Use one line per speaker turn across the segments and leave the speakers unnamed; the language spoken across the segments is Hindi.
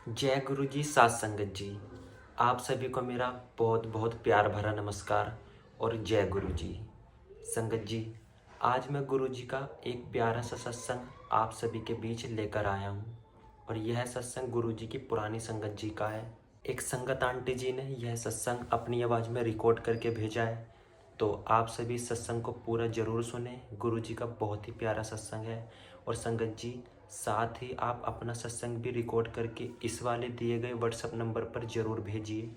जय गुरु जी, सात संगत जी। आप सभी को मेरा बहुत बहुत प्यार भरा नमस्कार और जय गुरु जी। संगत जी, आज मैं गुरु जी का एक प्यारा सा सत्संग आप सभी के बीच लेकर आया हूँ और यह सत्संग गुरु जी की पुरानी संगत जी का है। एक संगत आंटी जी ने यह सत्संग अपनी आवाज़ में रिकॉर्ड करके भेजा है, तो आप सभी सत्संग को पूरा ज़रूर सुने। गुरु जी का बहुत ही प्यारा सत्संग है। और संगत जी, साथ ही आप अपना सत्संग भी रिकॉर्ड करके इस वाले दिए गए व्हाट्सएप नंबर पर ज़रूर भेजिए।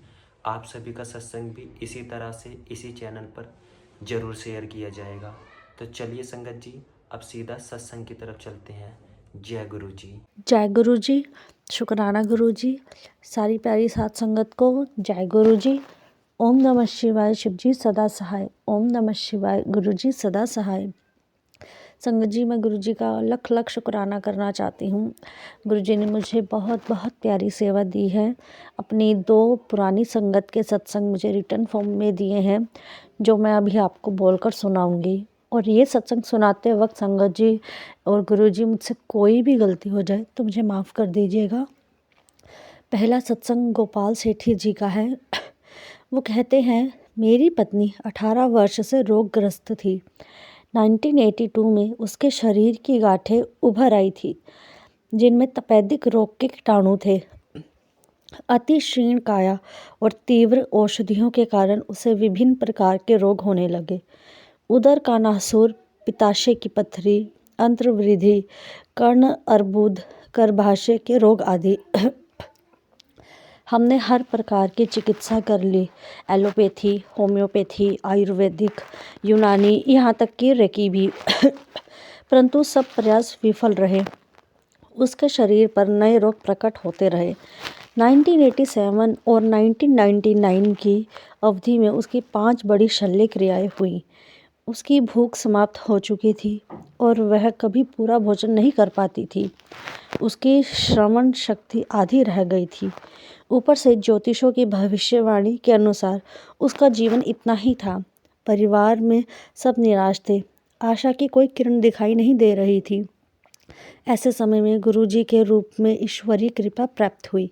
आप सभी का सत्संग भी इसी तरह से इसी चैनल पर ज़रूर शेयर किया जाएगा। तो चलिए संगत जी, अब सीधा सत्संग की तरफ चलते हैं। जय गुरु जी।
जय गुरु जी। शुक्राना गुरु जी। सारी प्यारी सात संगत को जय गुरु जी। ओम नमः शिवाय। शिव जी सदा सहाय। ओम नमः शिवाय। गुरु जी सदा सहाय। संगत जी, मैं गुरु जी का लख लख शुक्राना करना चाहती हूँ। गुरु जी ने मुझे बहुत बहुत प्यारी सेवा दी है। अपनी 2 पुरानी संगत के सत्संग मुझे रिटर्न फॉर्म में दिए हैं, जो मैं अभी आपको बोलकर सुनाऊंगी। और ये सत्संग सुनाते वक्त संगत जी और गुरु जी, मुझसे कोई भी गलती हो जाए तो मुझे माफ़ कर दीजिएगा। पहला सत्संग गोपाल सेठी जी का है। वो कहते हैं, मेरी पत्नी 18 वर्ष से रोगग्रस्त थी। 1982 में उसके शरीर की गांठें उभर आई थी, जिनमें तपेदिक रोग के कीटाणु थे। अति क्षीण काया और तीव्र औषधियों के कारण उसे विभिन्न प्रकार के रोग होने लगे। उदर का नासूर, पित्ताशय की पथरी, अंत्रवृद्धि, कर्ण अर्बुद, गर्भाशय के रोग आदि। हमने हर प्रकार की चिकित्सा कर ली, एलोपैथी, होम्योपैथी, आयुर्वेदिक, यूनानी, यहाँ तक कि रेकी भी। परंतु सब प्रयास विफल रहे। उसके शरीर पर नए रोग प्रकट होते रहे। 1987 और 1999 की अवधि में उसकी 5 बड़ी शल्य क्रियाएं हुई। उसकी भूख समाप्त हो चुकी थी और वह कभी पूरा भोजन नहीं कर पाती थी। उसकी श्रवण शक्ति आधी रह गई थी। ऊपर से ज्योतिषों की भविष्यवाणी के अनुसार उसका जीवन इतना ही था। परिवार में सब निराश थे। आशा की कोई किरण दिखाई नहीं दे रही थी। ऐसे समय में गुरुजी के रूप में ईश्वरीय कृपा प्राप्त हुई।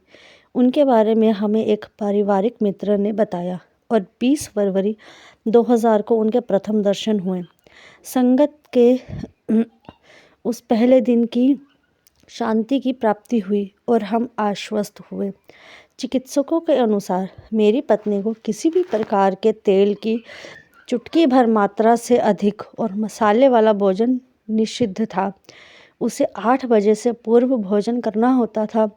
उनके बारे में हमें एक पारिवारिक मित्र ने बताया और 20 फरवरी 2000 को उनके प्रथम दर्शन हुए। संगत के उस पहले दिन की शांति की प्राप्ति हुई और हम आश्वस्त हुए। चिकित्सकों के अनुसार मेरी पत्नी को किसी भी प्रकार के तेल की चुटकी भर मात्रा से अधिक और मसाले वाला भोजन निषिद्ध था। उसे 8 बजे से पूर्व भोजन करना होता था।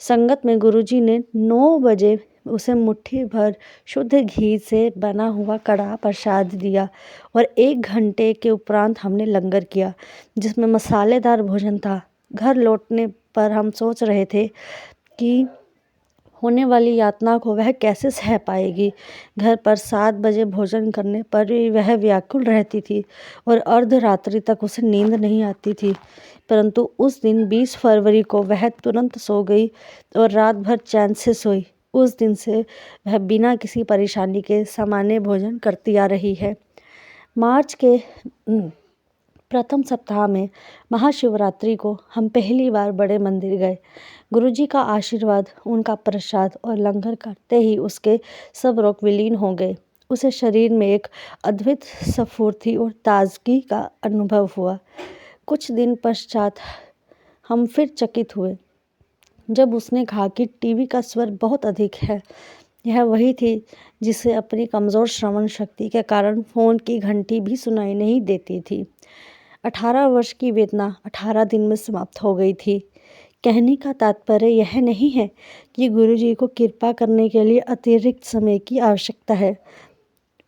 संगत में गुरुजी ने 9 बजे उसे मुट्ठी भर शुद्ध घी से बना हुआ कड़ा प्रसाद दिया और 1 घंटे के उपरांत हमने लंगर किया, जिसमें मसालेदार भोजन था। घर लौटने पर हम सोच रहे थे कि होने वाली यातना को वह कैसे सह पाएगी। घर पर 7 बजे भोजन करने पर भी वह व्याकुल रहती थी और अर्धरात्रि तक उसे नींद नहीं आती थी। परंतु उस दिन 20 फरवरी को वह तुरंत सो गई और रात भर चैन से सोई। उस दिन से वह बिना किसी परेशानी के सामान्य भोजन करती आ रही है। मार्च के प्रथम सप्ताह में महाशिवरात्रि को हम पहली बार बड़े मंदिर गए। गुरुजी का आशीर्वाद, उनका प्रसाद और लंगर करते ही उसके सब रोग विलीन हो गए। उसे शरीर में एक अद्भुत स्फूर्ति और ताजगी का अनुभव हुआ। कुछ दिन पश्चात हम फिर चकित हुए जब उसने कहा कि टीवी का स्वर बहुत अधिक है। यह वही थी जिसे अपनी कमज़ोर श्रवण शक्ति के कारण फ़ोन की घंटी भी सुनाई नहीं देती थी। 18 वर्ष की वेदना 18 दिन में समाप्त हो गई थी। कहने का तात्पर्य यह नहीं है कि गुरुजी को कृपा करने के लिए अतिरिक्त समय की आवश्यकता है।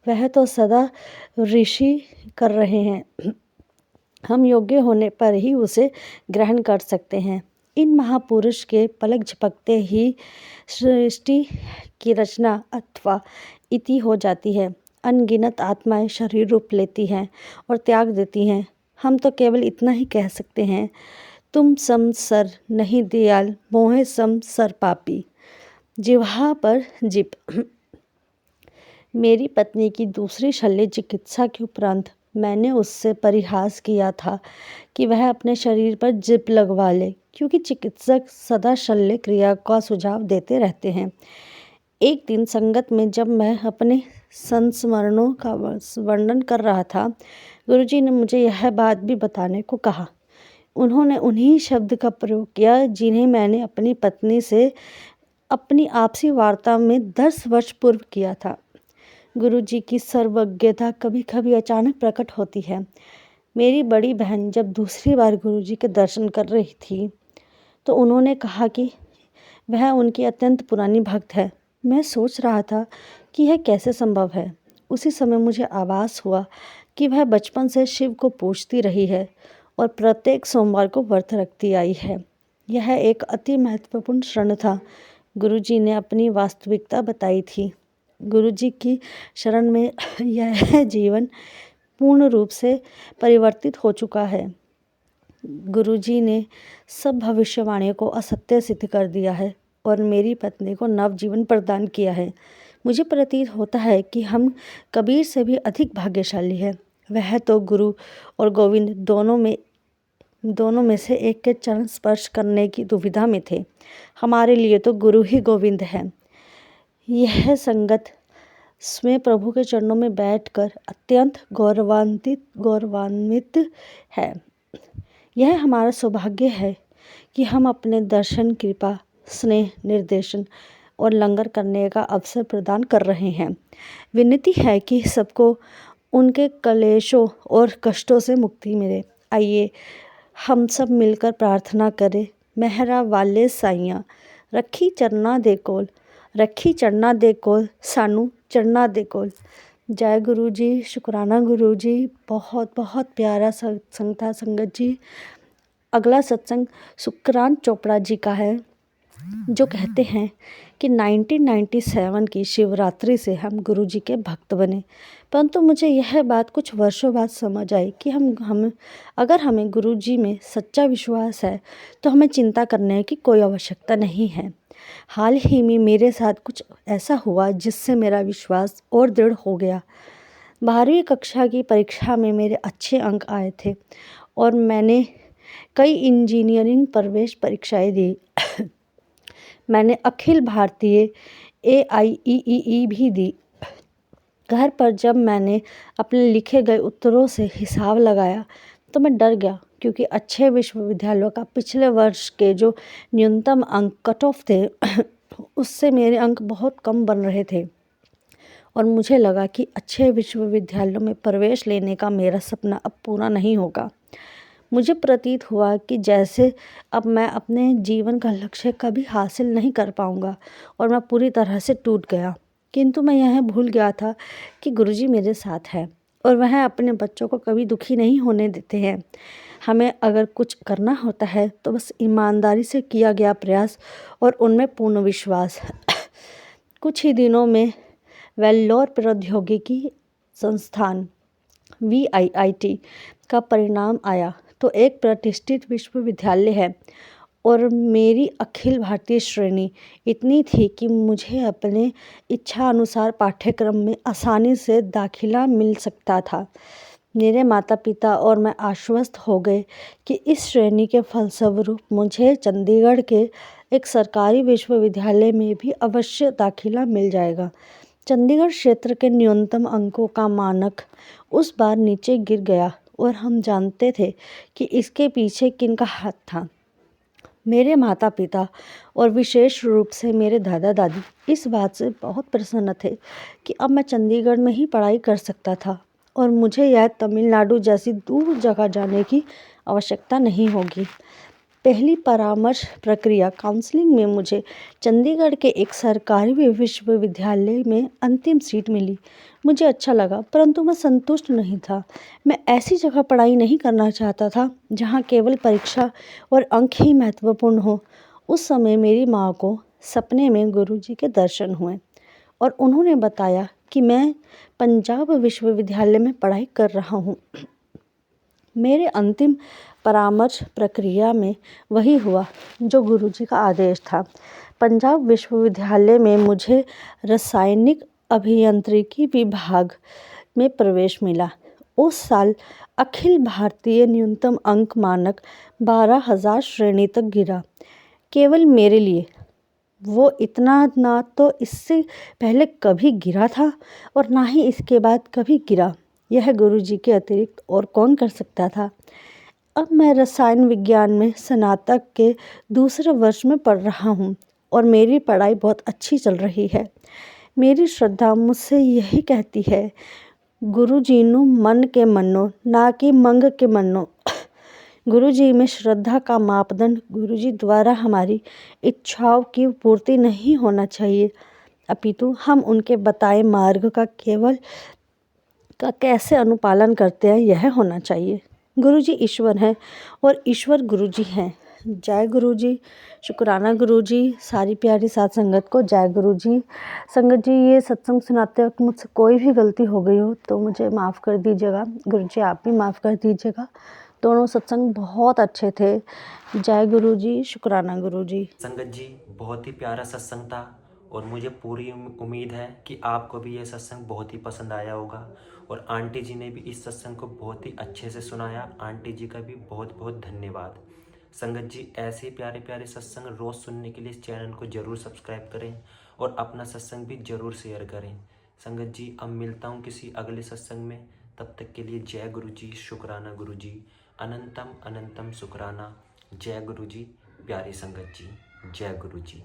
वह तो सदा ऋषि कर रहे हैं। हम योग्य होने पर ही उसे ग्रहण कर सकते हैं। इन महापुरुष के पलक झपकते ही सृष्टि की रचना अथवा इति हो जाती है। अनगिनत आत्माएं शरीर रूप लेती हैं और त्याग देती हैं। हम तो केवल इतना ही कह सकते हैं, तुम सम सर नहीं दयाल, मोहे सम सर पापी। जिह्वा पर जिप। मेरी पत्नी की दूसरी शल्य चिकित्सा के उपरांत मैंने उससे परिहास किया था कि वह अपने शरीर पर जिप लगवा ले, क्योंकि चिकित्सक सदा शल्य क्रिया का सुझाव देते रहते हैं। एक दिन संगत में जब मैं अपने संस्मरणों का वर्णन कर रहा था, गुरुजी ने मुझे यह बात भी बताने को कहा। उन्होंने उन्हीं शब्द का प्रयोग किया जिन्हें मैंने अपनी पत्नी से अपनी आपसी वार्ता में 10 वर्ष पूर्व किया था। गुरुजी की सर्वज्ञता कभी कभी अचानक प्रकट होती है। मेरी बड़ी बहन जब दूसरी बार गुरुजी के दर्शन कर रही थी तो उन्होंने कहा कि वह उनकी अत्यंत पुरानी भक्त है। मैं सोच रहा था कि यह कैसे संभव है। उसी समय मुझे आभास हुआ कि वह बचपन से शिव को पूजती रही है और प्रत्येक सोमवार को व्रत रखती आई है। यह एक अति महत्वपूर्ण क्षण था। गुरुजी ने अपनी वास्तविकता बताई थी। गुरुजी की शरण में यह जीवन पूर्ण रूप से परिवर्तित हो चुका है। गुरुजी ने सब भविष्यवाणियों को असत्य सिद्ध कर दिया है और मेरी पत्नी को नवजीवन प्रदान किया है। मुझे प्रतीत होता है कि हम कबीर से भी अधिक भाग्यशाली हैं। वह तो गुरु और गोविंद दोनों में से एक के चरण स्पर्श करने की दुविधा में थे। हमारे लिए तो गुरु ही गोविंद है। यह संगत में प्रभु के चरणों में बैठकर अत्यंत गौरवान्वित है। यह हमारा सौभाग्य है कि हम अपने दर्शन, कृपा, स्नेह, निर्देशन और लंगर करने का अवसर प्रदान कर रहे हैं। विनती है कि सबको उनके कलेशों और कष्टों से मुक्ति मिले। आइए हम सब मिलकर प्रार्थना करें। मेहरा वाले साइयां रखी चरना दे कोल सानू चरना दे कोल। जय गुरु जी, शुक्राना गुरु जी। बहुत बहुत प्यारा सत्संग था संगत जी। अगला सत्संग सुकरान चोपड़ा जी का है, जो कहते हैं कि 1997 की शिवरात्रि से हम गुरु जी के भक्त बने, परंतु मुझे यह बात कुछ वर्षों बाद समझ आई कि अगर हमें गुरु जी में सच्चा विश्वास है तो हमें चिंता करने की कोई आवश्यकता नहीं है। हाल ही में मेरे साथ कुछ ऐसा हुआ जिससे मेरा विश्वास और दृढ़ हो गया। 12वीं कक्षा की परीक्षा में मेरे अच्छे अंक आए थे और मैंने कई इंजीनियरिंग प्रवेश परीक्षाएं दी। मैंने अखिल भारतीय AIEEE भी दी। घर पर जब मैंने अपने लिखे गए उत्तरों से हिसाब लगाया तो मैं डर गया, क्योंकि अच्छे विश्वविद्यालयों का पिछले वर्ष के जो न्यूनतम अंक कट ऑफ थे उससे मेरे अंक बहुत कम बन रहे थे और मुझे लगा कि अच्छे विश्वविद्यालयों में प्रवेश लेने का मेरा सपना अब पूरा नहीं होगा। मुझे प्रतीत हुआ कि जैसे अब मैं अपने जीवन का लक्ष्य कभी हासिल नहीं कर पाऊंगा और मैं पूरी तरह से टूट गया। किंतु मैं यह भूल गया था कि गुरुजी मेरे साथ है और वह अपने बच्चों को कभी दुखी नहीं होने देते हैं। हमें अगर कुछ करना होता है तो बस ईमानदारी से किया गया प्रयास और उनमें पूर्ण विश्वास। कुछ ही दिनों में वेल्लोर प्रौद्योगिकी संस्थान VIIT का परिणाम आया तो एक प्रतिष्ठित विश्वविद्यालय है और मेरी अखिल भारतीय श्रेणी इतनी थी कि मुझे अपने इच्छा अनुसार पाठ्यक्रम में आसानी से दाखिला मिल सकता था। मेरे माता पिता और मैं आश्वस्त हो गए कि इस श्रेणी के फलस्वरूप मुझे चंडीगढ़ के एक सरकारी विश्वविद्यालय में भी अवश्य दाखिला मिल जाएगा। चंडीगढ़ क्षेत्र के न्यूनतम अंकों का मानक उस बार नीचे गिर गया और हम जानते थे कि इसके पीछे किनका हाथ था। मेरे माता पिता और विशेष रूप से मेरे दादा दादी इस बात से बहुत प्रसन्न थे कि अब मैं चंडीगढ़ में ही पढ़ाई कर सकता था और मुझे यह तमिलनाडु जैसी दूर जगह जाने की आवश्यकता नहीं होगी। पहली परामर्श प्रक्रिया काउंसलिंग में मुझे चंडीगढ़ के एक सरकारी विश्वविद्यालय में अंतिम सीट मिली। मुझे अच्छा लगा, परंतु मैं संतुष्ट नहीं था। मैं ऐसी जगह पढ़ाई नहीं करना चाहता था जहां केवल परीक्षा और अंक ही महत्वपूर्ण हो। उस समय मेरी माँ को सपने में गुरुजी के दर्शन हुए और उन्होंने बताया कि मैं पंजाब विश्वविद्यालय में पढ़ाई कर रहा हूँ। मेरे अंतिम परामर्श प्रक्रिया में वही हुआ जो गुरुजी का आदेश था। पंजाब विश्वविद्यालय में मुझे रासायनिक अभियांत्रिकी विभाग में प्रवेश मिला उस साल अखिल भारतीय न्यूनतम अंक मानक 12,000 श्रेणी तक गिरा, केवल मेरे लिए। वो इतना ना तो इससे पहले कभी गिरा था और ना ही इसके बाद कभी गिरा। यह गुरुजी के अतिरिक्त और कौन कर सकता था। अब मैं रसायन विज्ञान में स्नातक के दूसरे वर्ष में पढ़ रहा हूँ और मेरी पढ़ाई बहुत अच्छी चल रही है। मेरी श्रद्धा मुझसे यही कहती है, गुरुजी नु मन के मनो ना कि मंग के मनो। गुरुजी में श्रद्धा का मापदंड गुरुजी द्वारा हमारी इच्छाओं की पूर्ति नहीं होना चाहिए, अपितु हम उनके बताए मार्ग का कैसे अनुपालन करते हैं यह होना चाहिए। गुरुजी ईश्वर हैं और ईश्वर गुरुजी हैं। जय गुरुजी। शुक्राना गुरुजी। सारी प्यारी साथ संगत को जय गुरुजी। संगत जी, ये सत्संग सुनाते वक्त मुझसे कोई भी गलती हो गई हो तो मुझे माफ़ कर दीजिएगा। गुरुजी आप भी माफ़ कर दीजिएगा। दोनों सत्संग बहुत अच्छे थे। जय गुरुजी। शुक्राना गुरुजी।
संगत जी, बहुत ही प्यारा सत्संग था और मुझे पूरी उम्मीद है कि आपको भी यह सत्संग बहुत ही पसंद आया होगा। और आंटी जी ने भी इस सत्संग को बहुत ही अच्छे से सुनाया। आंटी जी का भी बहुत बहुत धन्यवाद। संगत जी, ऐसे प्यारे प्यारे सत्संग रोज़ सुनने के लिए इस चैनल को ज़रूर सब्सक्राइब करें और अपना सत्संग भी ज़रूर शेयर करें। संगत जी, अब मिलता हूँ किसी अगले सत्संग में। तब तक के लिए जय गुरु जी। शुक्राना गुरु जी। अनंतम अनंतम शुक्राना। जय गुरु जी। प्यारी संगत जी, जय गुरु जी।